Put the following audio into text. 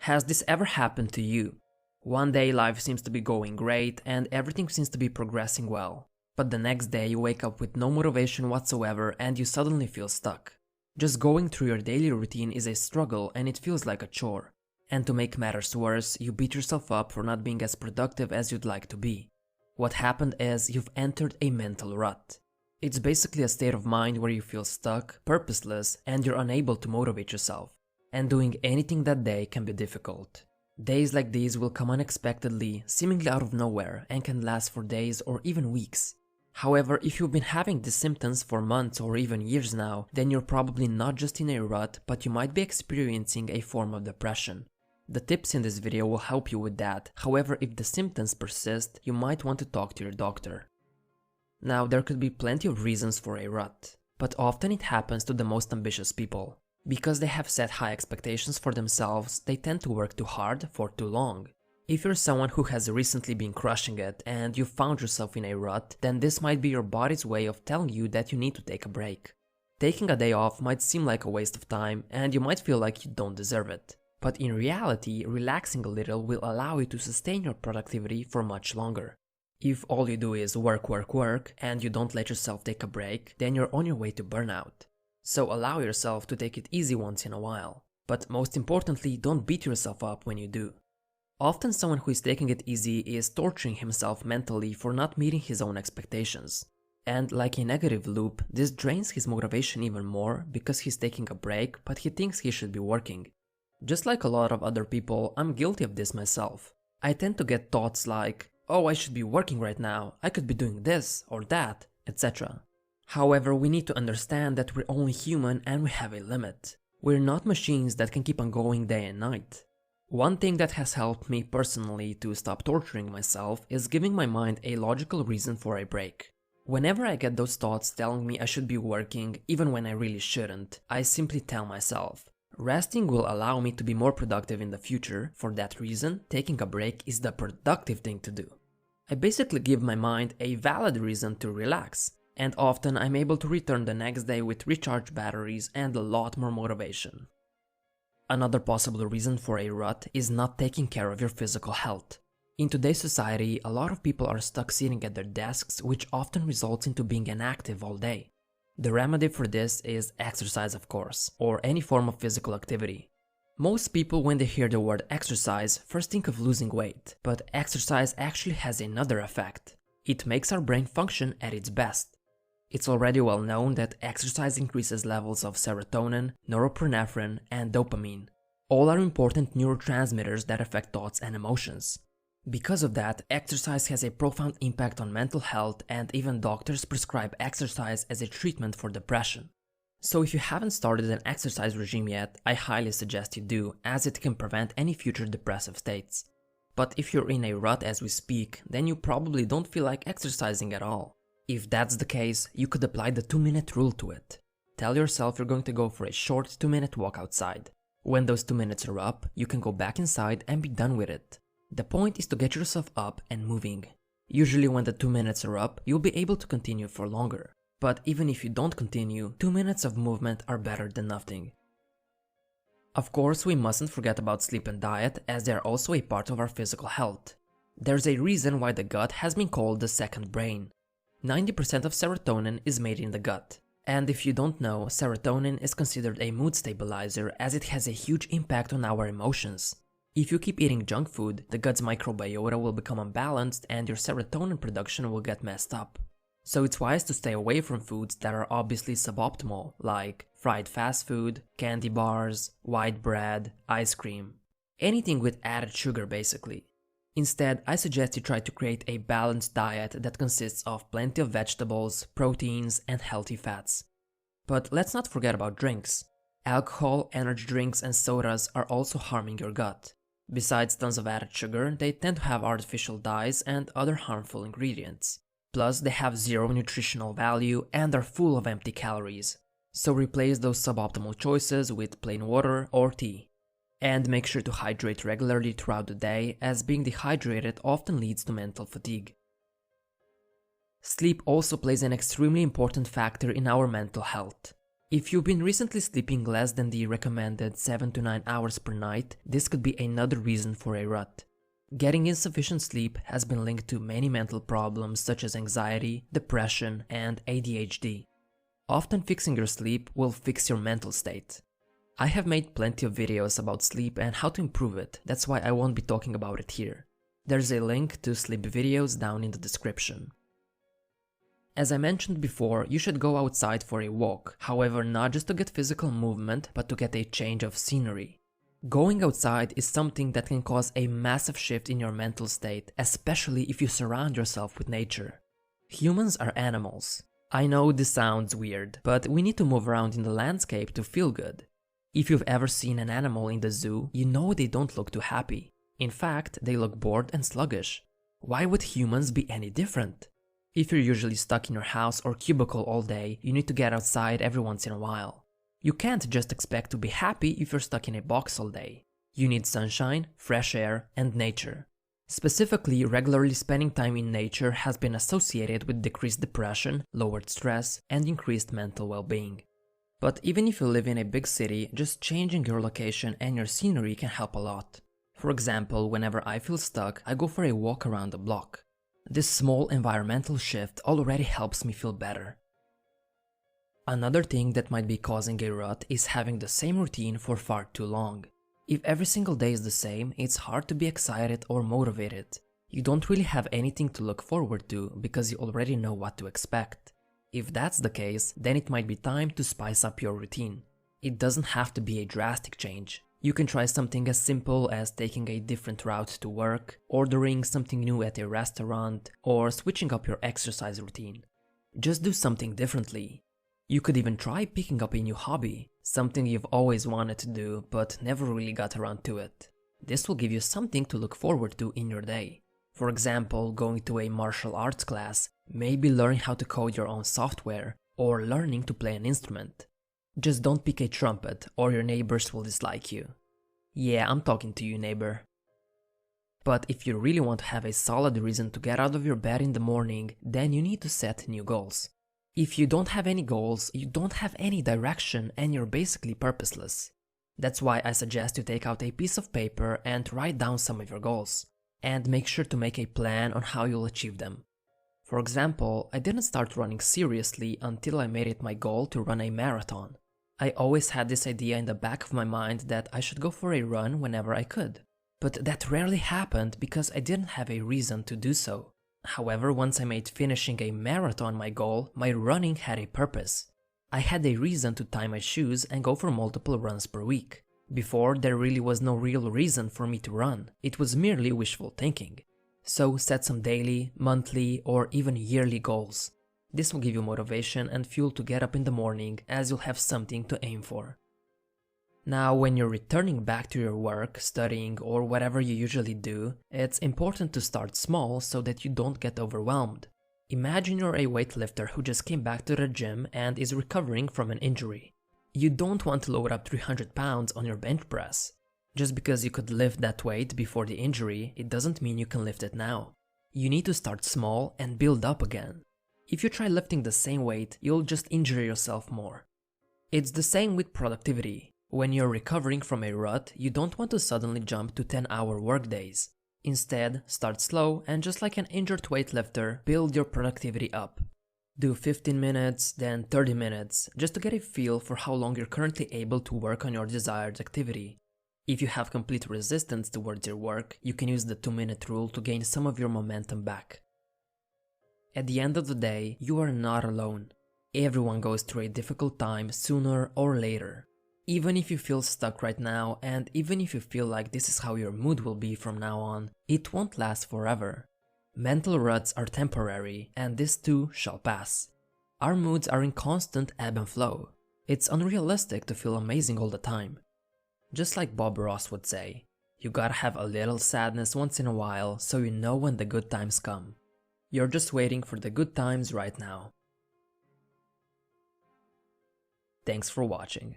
Has this ever happened to you? One day life seems to be going great and everything seems to be progressing well. But the next day you wake up with no motivation whatsoever and you suddenly feel stuck. Just going through your daily routine is a struggle and it feels like a chore. And to make matters worse, you beat yourself up for not being as productive as you'd like to be. What happened is you've entered a mental rut. It's basically a state of mind where you feel stuck, purposeless, and you're unable to motivate yourself. And doing anything that day can be difficult. Days like these will come unexpectedly, seemingly out of nowhere, and can last for days or even weeks. However, if you've been having these symptoms for months or even years now, then you're probably not just in a rut, but you might be experiencing a form of depression. The tips in this video will help you with that. However, if the symptoms persist, you might want to talk to your doctor. Now, there could be plenty of reasons for a rut, but often it happens to the most ambitious people. Because they have set high expectations for themselves, they tend to work too hard for too long. If you're someone who has recently been crushing it and you found yourself in a rut, then this might be your body's way of telling you that you need to take a break. Taking a day off might seem like a waste of time and you might feel like you don't deserve it. But in reality, relaxing a little will allow you to sustain your productivity for much longer. If all you do is work and you don't let yourself take a break, then you're on your way to burnout. So allow yourself to take it easy once in a while. But most importantly, don't beat yourself up when you do. Often someone who is taking it easy is torturing himself mentally for not meeting his own expectations. And like a negative loop, this drains his motivation even more because he's taking a break but he thinks he should be working. Just like a lot of other people, I'm guilty of this myself. I tend to get thoughts like, oh, I should be working right now, I could be doing this or that, etc. However, we need to understand that we're only human and we have a limit. We're not machines that can keep on going day and night. One thing that has helped me personally to stop torturing myself is giving my mind a logical reason for a break. Whenever I get those thoughts telling me I should be working even when I really shouldn't, I simply tell myself, resting will allow me to be more productive in the future. For that reason, taking a break is the productive thing to do. I basically give my mind a valid reason to relax. And often I'm able to return the next day with recharged batteries and a lot more motivation. Another possible reason for a rut is not taking care of your physical health. In today's society, a lot of people are stuck sitting at their desks, which often results into being inactive all day. The remedy for this is exercise, of course, or any form of physical activity. Most people, when they hear the word exercise, first think of losing weight, but exercise actually has another effect. It makes our brain function at its best. It's already well known that exercise increases levels of serotonin, norepinephrine, and dopamine. All are important neurotransmitters that affect thoughts and emotions. Because of that, exercise has a profound impact on mental health, and even doctors prescribe exercise as a treatment for depression. So if you haven't started an exercise regime yet, I highly suggest you do, as it can prevent any future depressive states. But if you're in a rut as we speak, then you probably don't feel like exercising at all. If that's the case, you could apply the 2-minute rule to it. Tell yourself you're going to go for a short 2-minute walk outside. When those 2 minutes are up, you can go back inside and be done with it. The point is to get yourself up and moving. Usually when the 2 minutes are up, you'll be able to continue for longer. But even if you don't continue, 2 minutes of movement are better than nothing. Of course, we mustn't forget about sleep and diet, as they are also a part of our physical health. There's a reason why the gut has been called the second brain. 90% of serotonin is made in the gut. And if you don't know, serotonin is considered a mood stabilizer as it has a huge impact on our emotions. If you keep eating junk food, the gut's microbiota will become unbalanced and your serotonin production will get messed up. So it's wise to stay away from foods that are obviously suboptimal, like fried fast food, candy bars, white bread, ice cream. Anything with added sugar basically. Instead, I suggest you try to create a balanced diet that consists of plenty of vegetables, proteins, and healthy fats. But let's not forget about drinks. Alcohol, energy drinks, and sodas are also harming your gut. Besides tons of added sugar, they tend to have artificial dyes and other harmful ingredients. Plus, they have zero nutritional value and are full of empty calories. So replace those suboptimal choices with plain water or tea. And make sure to hydrate regularly throughout the day, as being dehydrated often leads to mental fatigue. Sleep also plays an extremely important factor in our mental health. If you've been recently sleeping less than the recommended 7 to 9 hours per night, this could be another reason for a rut. Getting insufficient sleep has been linked to many mental problems such as anxiety, depression, and ADHD. Often fixing your sleep will fix your mental state. I have made plenty of videos about sleep and how to improve it, that's why I won't be talking about it here. There's a link to sleep videos down in the description. As I mentioned before, you should go outside for a walk, however not just to get physical movement, but to get a change of scenery. Going outside is something that can cause a massive shift in your mental state, especially if you surround yourself with nature. Humans are animals. I know this sounds weird, but we need to move around in the landscape to feel good. If you've ever seen an animal in the zoo, you know they don't look too happy. In fact, they look bored and sluggish. Why would humans be any different? If you're usually stuck in your house or cubicle all day, you need to get outside every once in a while. You can't just expect to be happy if you're stuck in a box all day. You need sunshine, fresh air, and nature. Specifically, regularly spending time in nature has been associated with decreased depression, lowered stress, and increased mental well-being. But even if you live in a big city, just changing your location and your scenery can help a lot. For example, whenever I feel stuck, I go for a walk around the block. This small environmental shift already helps me feel better. Another thing that might be causing a rut is having the same routine for far too long. If every single day is the same, it's hard to be excited or motivated. You don't really have anything to look forward to because you already know what to expect. If that's the case, then it might be time to spice up your routine. It doesn't have to be a drastic change. You can try something as simple as taking a different route to work, ordering something new at a restaurant, or switching up your exercise routine. Just do something differently. You could even try picking up a new hobby, something you've always wanted to do but never really got around to it. This will give you something to look forward to in your day. For example, going to a martial arts class, maybe learning how to code your own software, or learning to play an instrument. Just don't pick a trumpet or your neighbors will dislike you. Yeah, I'm talking to you, neighbor. But if you really want to have a solid reason to get out of your bed in the morning, then you need to set new goals. If you don't have any goals, you don't have any direction and you're basically purposeless. That's why I suggest you take out a piece of paper and write down some of your goals. And make sure to make a plan on how you'll achieve them. For example, I didn't start running seriously until I made it my goal to run a marathon. I always had this idea in the back of my mind that I should go for a run whenever I could. But that rarely happened because I didn't have a reason to do so. However, once I made finishing a marathon my goal, my running had a purpose. I had a reason to tie my shoes and go for multiple runs per week. Before, there really was no real reason for me to run. It was merely wishful thinking. So set some daily, monthly, or even yearly goals. This will give you motivation and fuel to get up in the morning as you'll have something to aim for. Now, when you're returning back to your work, studying, or whatever you usually do, it's important to start small so that you don't get overwhelmed. Imagine you're a weightlifter who just came back to the gym and is recovering from an injury. You don't want to load up 300 pounds on your bench press. Just because you could lift that weight before the injury, it doesn't mean you can lift it now. You need to start small and build up again. If you try lifting the same weight, you'll just injure yourself more. It's the same with productivity. When you're recovering from a rut, you don't want to suddenly jump to 10-hour workdays. Instead, start slow and just like an injured weightlifter, build your productivity up. Do 15 minutes, then 30 minutes, just to get a feel for how long you're currently able to work on your desired activity. If you have complete resistance towards your work, you can use the 2-minute rule to gain some of your momentum back. At the end of the day, you are not alone. Everyone goes through a difficult time sooner or later. Even if you feel stuck right now, and even if you feel like this is how your mood will be from now on, it won't last forever. Mental ruts are temporary, and this too shall pass. Our moods are in constant ebb and flow. It's unrealistic to feel amazing all the time. Just like Bob Ross would say, you gotta have a little sadness once in a while so you know when the good times come. You're just waiting for the good times right now. Thanks for watching.